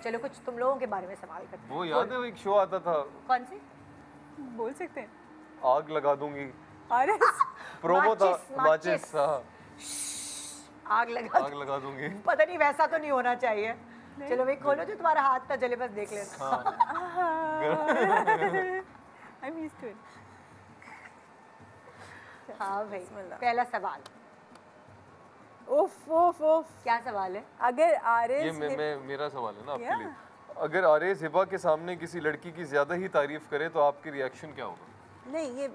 चलो कुछ तुम लोगों के बारे में सवाल करते हैं। वो याद है वो एक शो आता था, कौन सी? बोल सकते हैं। आग लगा दूंगी, अरे प्रोमो था, माचिस। माचिस, हाँ, आग आग लगा दूंगी। पता नहीं वैसा तो नहीं होना चाहिए। चलो भाई खोलो जो तुम्हारा हाथ ना जले, बस देख लेना। I am used to it. हाँ भाई, पहला सवाल। उफ उफ उफ। क्या सवाल है? अगर आरिस ये मेरा सवाल है ना आपके Yeah. लिए। अगर आरिस हिबा के सामने किसी लड़की की ज्यादा ही तारीफ करे तो आपकी रिएक्शन क्या होगा? नहीं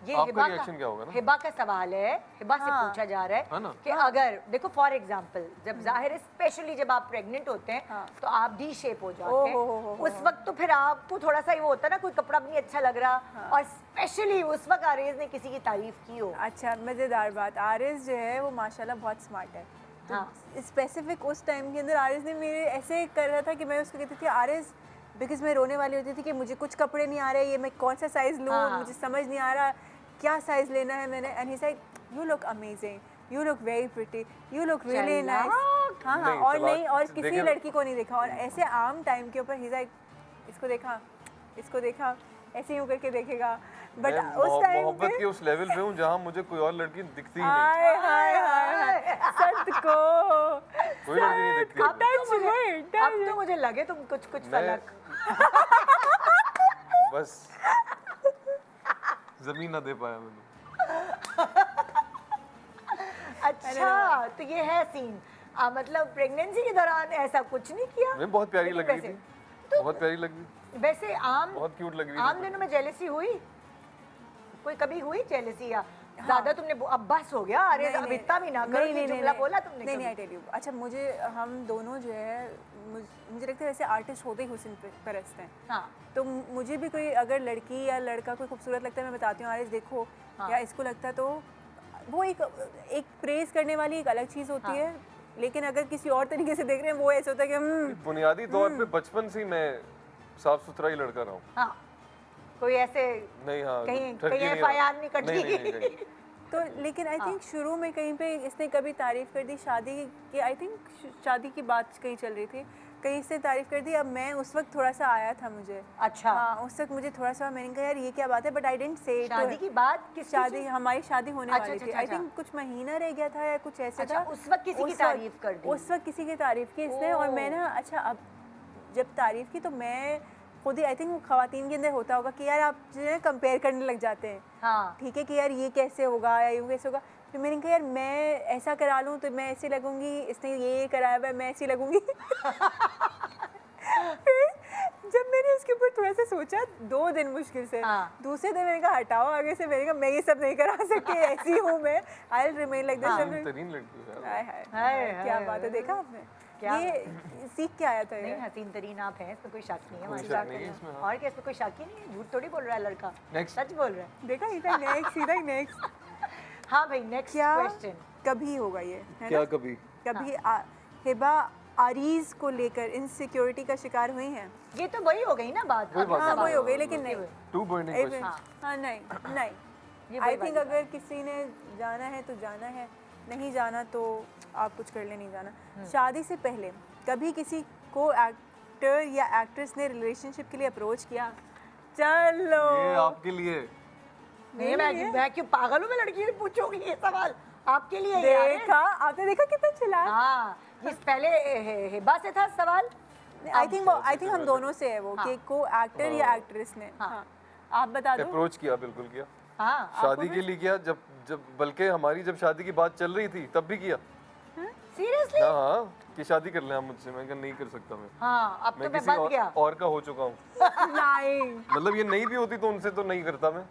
ये आपका हिबा रिएक्शन क्या होगा ना? हिबा का सवाल है, हिबा से हाँ। पूछा जा रहा है है ना? कि अगर देखो फॉर एग्जांपल जब जाहिर है स्पेशली जब आप प्रेग्नेंट होते हैं हाँ। तो आप डी शेप हो जाते ओ हैं, हो। उस वक्त तो फिर आपको थोड़ा सा ये वो होता है ना, कोई कपड़ा भी नहीं अच्छा लग रहा, और स्पेशली उस वक्त आरेज ने किसी की तारीफ की हो। अच्छा मज़ेदार बात, आरिस जो है वो माशाल्लाह बहुत स्मार्ट है। हाँ। स्पेसिफिक उस टाइम के अंदर आरिस ने मेरे ऐसे कर रहा था कि मैं उसको कहती थी आरिस, बिकॉज मैं रोने वाली होती थी कि मुझे कुछ कपड़े नहीं आ रहे, ये मैं कौन सा साइज़ लूँ, हाँ। मुझे समझ नहीं आ रहा क्या साइज़ लेना है मैंने। And he said you look amazing, you look very pretty, you look really nice. हाँ हाँ, नहीं, और तलाक नहीं और किसी देखिए- लड़की को नहीं देखा, और ऐसे आम टाइम के ऊपर ही सेड इसको देखा, ऐसे यूँ करके देखेगा। बट मैं उस टाइम मोहब्बत पे के उस लेवल पे हूँ जहाँ मुझे कोई और लड़की दिखती ही नहीं, हाय हाय हाय सत को कोई लड़की नहीं दिखती है। अब तो मुझे लगे तुम कुछ मैं फलक। बस जमीन ना दे पाया मैंने। अच्छा तो ये है सीन। मतलब प्रेगनेंसी के दौरान ऐसा कुछ नहीं किया? मैं बहुत प्यारी लेकिन लग रही वैसे- थी, तो बहुत प्यारी लग रही थी, वैसे आम बहुत क्यूट लग रही आम थी। दिनों में जेलसी हुई? कोई कभी हुई जेलसी या ज्यादा तुमने अब बस हो गया, अरे अब इतना भी ना करो, ये जुमला बोला तुमने नहीं कभी? I tell you. अच्छा मुझे हम दोनों जो है मुझे लगता है वैसे आर्टिस्ट होते ही हुस्न परस्त हैं। हाँ तो मुझे भी कोई अगर लड़की या लड़का कोई खूबसूरत लगता है, मैं बताती हूँ आरिस देखो, हाँ। या इसको लगता है, तो वो एक प्रेज करने वाली एक अलग चीज़ होती है। लेकिन अगर किसी और तरीके से देख रहे हैं वो ऐसा होता है कि बुनियादी तौर पे बचपन से ही मैं साफ सुथरा ही लड़का रहा हूँ। हाँ कोई ऐसे नहीं, हाँ, कहीं ठरकी नहीं FIR रहा। नहीं कटी? नहीं, कहीं। तो लेकिन आई थिंक शुरू में कहीं पे इसने कभी तारीफ़ कर दी शादी की, आई थिंक शादी की बात कहीं चल रही थी, कहीं इसने तारीफ़ कर दी। अब मैं उस वक्त थोड़ा सा आया था मुझे, अच्छा हाँ उस वक्त मुझे थोड़ा सा, मैंने कहा यार ये क्या बात है, बट आई डेंट से शादी की बात किस शादी हमारी शादी होने अच्छा, वाली अच्छा, थी। अच्छा, आई थिंक कुछ महीना रह गया था या कुछ ऐसे अच्छा, था। उस वक्त किसी की तारीफ कर दी? उस वक्त किसी की तारीफ़ की इसने, और मैं ना अच्छा अब जब तारीफ़ की तो मैं खुद ही, आई थिंक वो ख़वातीन के अंदर होता होगा कि यार आप जो है कंपेयर करने लग जाते हैं। हाँ ठीक है कि यार ये कैसे होगा या यूँ कैसे होगा, फिर मैंने कहा यार मैं ऐसा करा लूँ तो मैं ऐसी लगूंगी, इसने ये कराया हुआ है मैं ऐसी लगूंगी। फिर जब मैंने उसके ऊपर थोड़ा सा सोचा 2 दिन मुश्किल से, हाँ। दूसरे दिन मैंने कहा हटाओ आगे से, मैंने कहा मैं ये सब नहीं करा सकती, ऐसी हूँ मैं, I will remain like this. बेहतरीन लड़की है यार। हाय हाय हाय, क्या हाय, बात है, देखा आपने क्या ये सीख के आया था नहीं, ये। हसीन तरीन आप हैं, इसमें कोई शक नहीं है कोई माशाल्लाह। शक नहीं है इसमें, हाँ। और क्या, इसमें कोई शक ही नहीं है, झूठ थोड़ी बोल रहा है लड़का, Next. सच बोल रहा है। देखा सीधा नेक्स्ट। हाँ भाई नेक्स्ट क्या क्वेश्चन। कभी होगा ये है क्या ना? कभी? कभी हिबा आरीज को लेकर इनसिक्योरिटी का शिकार हुई हैं? ये तो वही हो गई ना बात। वही बात हाँ है। वही हो गई, लेकिन नहीं टू बर्निंग एक क्वेश्चन। मिनट, हाँ नहीं नहीं ये आई वही थिंक वाली अगर किसी ने जाना है तो जाना है, नहीं जाना तो आप कुछ कर ले, नहीं जाना। शादी से पहले कभी किसी को एक्टर या एक्ट्रेस ने रिलेशनशिप के लिए अप्रोच किया? चलो ये आपके लिए। नहीं मैं क्यों पागल हूँ, मैं लड़की से पूछूंगी ये सवाल आपके लिए यार है। देखा आपने, देखा कितना चिल्ला। हाँ ये पहले हिबा से था सवाल। आई थिंक हम दोनों से है वो कि को एक्टर या एक्ट्रेस ने। हाँ आप बता दो। अप्रोच किया, बिल्कुल किया। हाँ शादी के लिए किया, जब बल्कि हमारी जब शादी की बात चल रही थी तब भी किया। सीरियसली? हाँ हाँ कि शादी कर ले आप मुझसे, मैं कहा नहीं कर सकता मैं। हाँ अब तो मैं मैं किसी बच गया। और का हो चुका हूँ। नहीं मतलब ये नहीं भी होती तो उनसे तो नहीं करता मैं,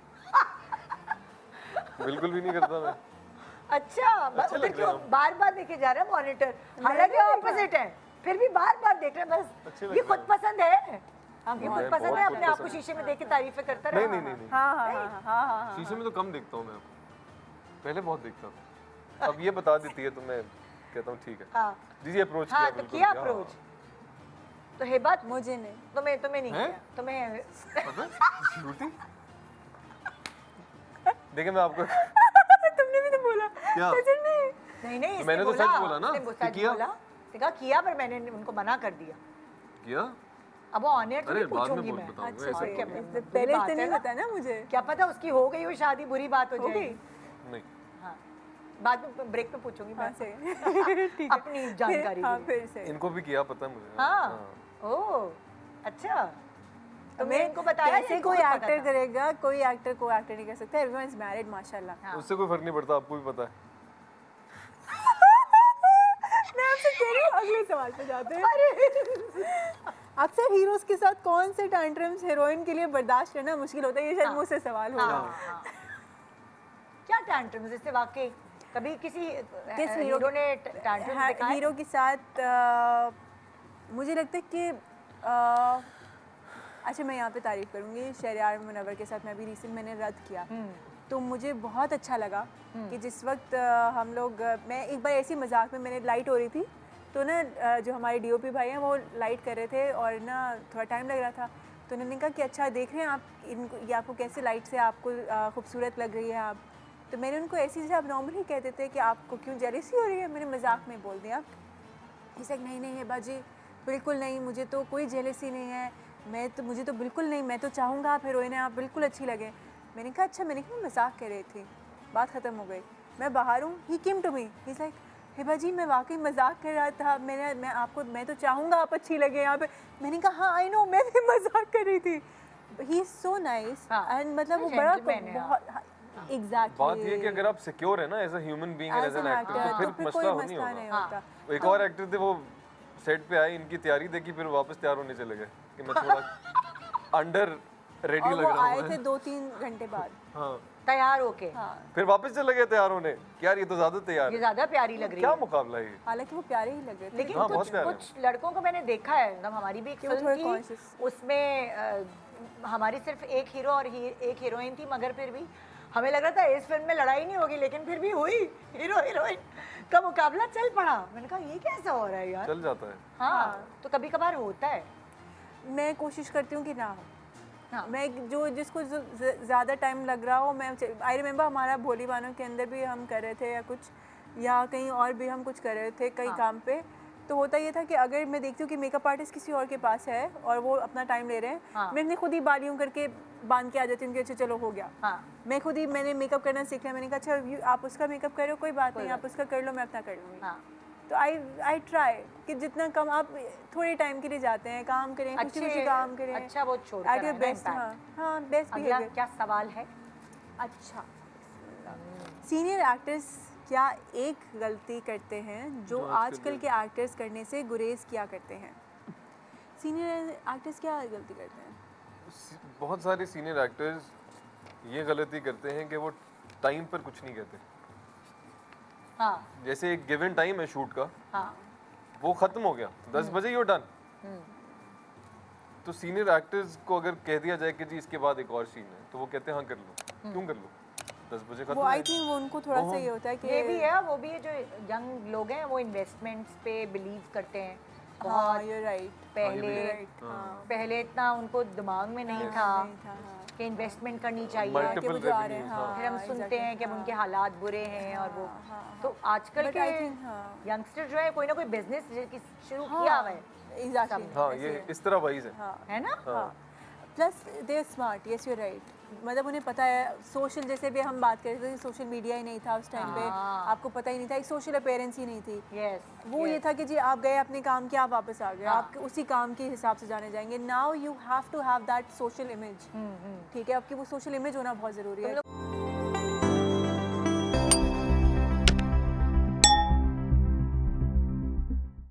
बिल्कुल भी नहीं करता मैं। अच्छा अच्छा उधर लग क्यों रहा है। बार देखे जा रहा है मॉनिटर, हालांकि ऑपोजिट है, फिर भी बार देख रहे हैं बस। अच्छे लग ये रहे खुद पसंद है, ये खुद मैं पसंद बहुत है, खुद अपने आप को पसंद शीशे में देख के तारीफें करता नहीं रहे। नहीं नहीं, हाँ हाँ हाँ हाँ हाँ शीशे में तो कम देखता हूँ मैं, पहले बहुत देखता था। अब ये बता देती है तो मैं कहता हूँ ठीक है हाँ जी जी अप्रोच किया। हाँ तो बिल्कुल किया अप्रोच। तो हिबत मुझे नहीं। तुम्हें नहीं हैं? किया तुम्हें। अबे, झूठी। देखिए मैं आपको तुमने भी तो बोला। क्या? सच में नहीं मैंने तो सच बोला ना उसने कि किया। कहा किया, पर मैंने उनको मना कर दिया। किया? अब वो ऑन एयर अरे थोड़ी बाद में पूछूंगी बोल मैं। बताऊंगा अच्छा ऐसे और क्या बोल। बुरी पहले बात तो है नहीं ना। पता ना मुझे। क्या पता उसकी हो गई हो शादी, बुरी बात हो हो जाएगी। गई? नहीं हाँ, बाद में ब्रेक में पूछूंगी हाँ मैं। सही ठीक है। अपनी जानकारी हाँ के फिर से इनको भी किया पता है मुझे। हाँ, ओह अच्छा, तो मैं इनको बताया कैसे इनको कोई खुद पता एक्टर था। करेगा, कोई एक्टर को एक्टर नहीं कर सकता। एवरीवन इज मैरिड माशाल्लाह। हाँ। उससे कोई फर्क नहीं पड़ता, आपको भी पता है। मैं आपसे कह रही हूँ अगले सवाल पे जाते हैं। अक्सर हीरोज के साथ कौन से टैंट्रम्स हीरोइन के लिए बर्दाश्त करना मुश्किल होता है? ये शायद मुझसे सवाल होगा। हाँ, हाँ। क्या टैंट्रम्स, इससे वाकई कभी किसी किस हीरो ने टैंट्रम्स दिखाए? हीरो के साथ मुझे लगता है कि अच्छा मैं यहाँ पे तारीफ करूँगी शहरयार मुनव्वर के साथ। मैं अभी रिसेंट मैंने रद्द किया, तो मुझे बहुत अच्छा लगा कि जिस वक्त हम लोग मैं एक बार ऐसी मजाक में, मैंने लाइट हो रही थी तो ना जो हमारे डीओपी भाई हैं वो लाइट कर रहे थे और ना थोड़ा टाइम लग रहा था, तो उन्होंने कहा कि अच्छा देख रहे हैं आप इनको, ये आपको कैसे लाइट से आपको खूबसूरत लग रही है आप। तो मैंने उनको ऐसी जैसे आप नॉर्मली कहते थे कि आपको क्यों जेलसी हो रही है, मैंने मजाक में बोल दिया। इसे नहीं नहीं है बाजी, बिल्कुल नहीं, मुझे तो कोई जेलसी नहीं है, मुझे तो बिल्कुल नहीं, मैं तो चाहूँगा आप हीरोइन हैं, आप बिल्कुल अच्छी लगे। मैंने कहा अच्छा, मैंने कहा मजाक कर रही थी, बात ख़त्म हो गई। मैं बाहर हूँ, he came to me, he is like Hiba ji मैं वाकई मजाक कर रहा था, मैं तो चाहूँगा आप अच्छी लगे यहाँ पे। मैंने कहा हाँ आई नो, मैं भी मजाक कर रही थी। He is so nice and मतलब वो बड़ा बहुत एग्जैक्टली। बात ये है कि अगर आप सिक्योर है ना as a human being and as an actor, तो फिर मसला हो नहीं होगा। एक और एक्टर थे, वो सेट पे आए, इनकी तैयारी देखी, फिर वापस तैयार होने चले गए कि मैं थोड़ा अंडर रेडी लग रहा आए हूँ। थे 2-3 घंटे बाद। हाँ, तैयार होके। फिर वापस चले गए तैयार होने कि यार ये तो ज्यादा तैयार ये है। ज्यादा प्यारी लग रही क्या है। मुकाबला है ये? हालांकि वो प्यारे ही लग रहे थे। लेकिन हाँ, कुछ बहुत प्यारे कुछ लड़कों को मैंने देखा है, मतलब हमारी भी एक कि वो फिल्म थोड़े थी, conscious। उसमें हमारी सिर्फ एक हीरो और एक हीरोइन थी, मगर फिर भी हमें लग रहा था इस फिल्म में लड़ाई नहीं होगी, लेकिन फिर भी हुई, हीरो हीरोइन का मुकाबला चल पड़ा। मैंने कहा ये कैसा हो रहा है यार। चल जाता है। हाँ, तो कभी कभार होता है। मैं कोशिश करती हूँ कि ना हो। हाँ। मैं जो जिसको ज़्यादा टाइम लग रहा हो, मैं आई रिमेंबर हमारा भोली बानों के अंदर भी हम कर रहे थे या कुछ, या कहीं और भी हम कुछ कर रहे थे कई काम पे, तो होता ये था कि अगर मैं देखती हूँ कि मेकअप आर्टिस्ट किसी और के पास है और वो अपना टाइम ले रहे हैं, हाँ। मैं अपने खुद ही बालियों करके बांध के आ जाती हूँ कि अच्छा चलो हो गया। हाँ। मैं खुद ही मैंने मेकअप करना सीख लिया। मैंने कहा अच्छा आप उसका मेकअप कर रहे हो, कोई बात नहीं, आप उसका कर लो, मैं अपना कर लूँगी। हाँ। तो आई ट्राई कि जितना कम आप थोड़े टाइम के लिए जाते हैं, काम करें, खुशी खुशी काम करें, अच्छा वो छोड़ एट योर बेस्ट। हाँ बेस्ट अगला बिहेवियर। क्या सवाल है? अच्छा, सीनियर एक्टर्स क्या एक गलती करते हैं जो आजकल के एक्टर्स करने से गुरेज किया करते हैं? सीनियर एक्टर्स क्या गलती करते हैं? बहुत सारे सीनियर एक्टर्स ये गलती करते हैं कि वो टाइम पर कुछ नहीं कहते। हाँ। जैसे एक गिवन टाइम है शूट का, हाँ। वो खत्म हो गया, 10 बजे यू डन। तो सीनियर एक्टर्स को अगर कह दिया जाए कि जी इसके बाद एक और सीन है, तो वो कहते हैं हाँ कर लो। क्यों कर लो, 10 बजे खत्म वो है। आई थिंक वो उनको थोड़ा सा ये होता है कि ये भी है, वो भी है, जो यंग लोग हैं वो इन्वेस्टमेंट्स पे बिलीव करते हैं हाँ बहुत। you're right, पहले हाँ, पहले इतना उनको दिमाग में नहीं था नहीं था, हाँ। कि इन्वेस्टमेंट करनी चाहिए। Multiple कि वो जो आ रहे हैं, revenues, हाँ, फिर हम सुनते हैं कि अब उनके हालात बुरे हैं और वो, तो आजकल But के I think, हाँ। यंगस्टर जो है कोई ना कोई बिजनेस शुरू किया हुआ है, Exactly, हाँ ऐसे ये है। इस तरह वाइज है। है ना? हाँ, plus they are smart, yes you right. मतलब उन्हें पता है सोशल, जैसे भी हम बात कर रहे थे, सोशल मीडिया ही नहीं था उस टाइम पे, आपको पता ही नहीं था, एक सोशल अपीयरेंस ही नहीं थी। यस, वो ये था कि जी आप गए अपने काम के, आप वापस आ गए, आप उसी काम के हिसाब से जाने जाएंगे। Now you have to have that social image, ठीक है, आपकी वो सोशल इमेज होना बहुत ज़रूरी है।